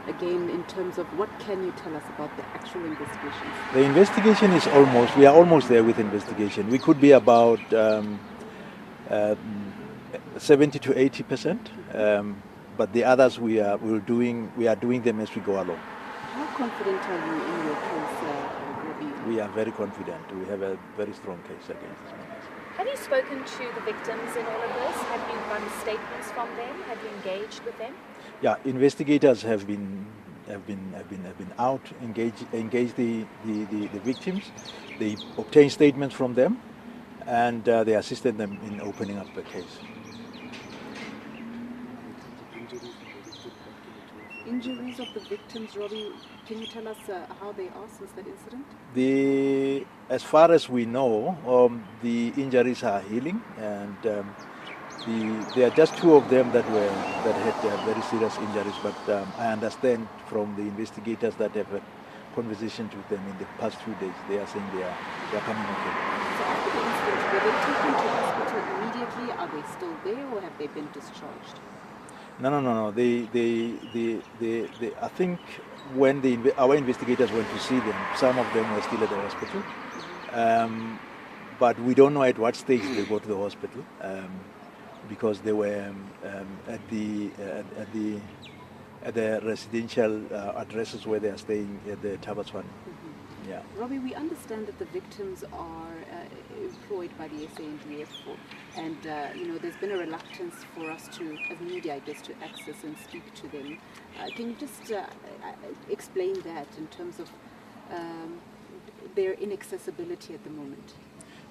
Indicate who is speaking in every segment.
Speaker 1: again, in terms of what can you tell us about the actual investigations?
Speaker 2: The investigation is we are almost there with investigation. We could be about 70 to 80%, but the others we are doing them as we go along.
Speaker 1: How confident are you in your case, Robbie?
Speaker 2: We are very confident. We have a very strong case against this man.
Speaker 3: Have you spoken to the victims in all of this? Have you gotten statements from them? Have you engaged with them?
Speaker 2: Yeah, investigators have been out, engaged the victims. They obtained statements from them, and they assisted them in opening up the case.
Speaker 1: Injuries of the victims, Robbie, can you tell us how they are since that incident?
Speaker 2: As far as we know, the injuries are healing, and there are just two of them that had very serious injuries. But I understand from the investigators that have had conversations with them in the past few days, they are saying they are coming okay.
Speaker 1: So after the incident, were they taken to hospital immediately? Are they still there, or have they been discharged?
Speaker 2: No. I think when our investigators went to see them, some of them were still at the hospital. But we don't know at what stage they go to the hospital, because they were at the residential addresses where they are staying at the Tabatswan. Yeah.
Speaker 1: Robbie, we understand that the victims are employed by the SANDF, and there's been a reluctance for us as media, I guess, to access and speak to them. Can you just explain that in terms of their inaccessibility at the moment?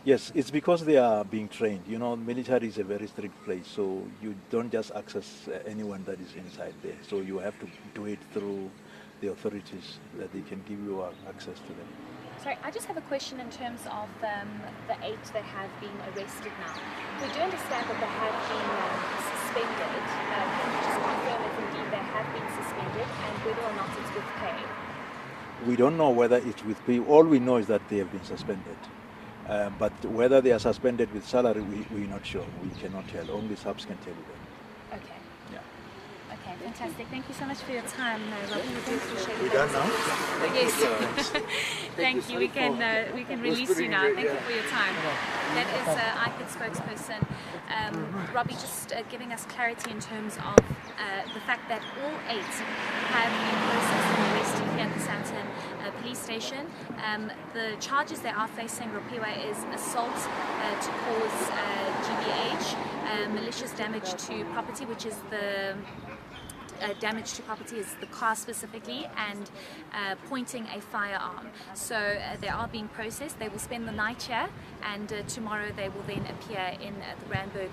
Speaker 2: Yes, it's because they are being trained. You know, military is a very strict place, so you don't just access anyone that is inside there. So you have to do it through the authorities that they can give you access to them.
Speaker 3: Sorry, I just have a question in terms of the 8 that have been arrested now. We do understand that they have been suspended. Can you just confirm if indeed they have been suspended and whether or not it's with pay?
Speaker 2: We don't know whether it's with pay. All we know is that they have been suspended. But whether they are suspended with salary, we're not sure. We cannot tell. Only SABC can tell you that.
Speaker 3: Okay.
Speaker 2: Yeah.
Speaker 3: Okay, fantastic. Thank you so much for your time, Robbie. We do appreciate it.
Speaker 2: We done now?
Speaker 3: Yes. Thank you. We can release you now. Thank you for your time. That is ICAD spokesperson Robbie, just giving us clarity in terms of the fact that all 8 have been processed and arrested here at the Sandton police station. The charges they are facing, Ropiwa, is assault to cause GBH, malicious damage to property, which is the damage to property is the car specifically, and pointing a firearm. So they are being processed. They will spend the night here, and tomorrow they will then appear in the Randburg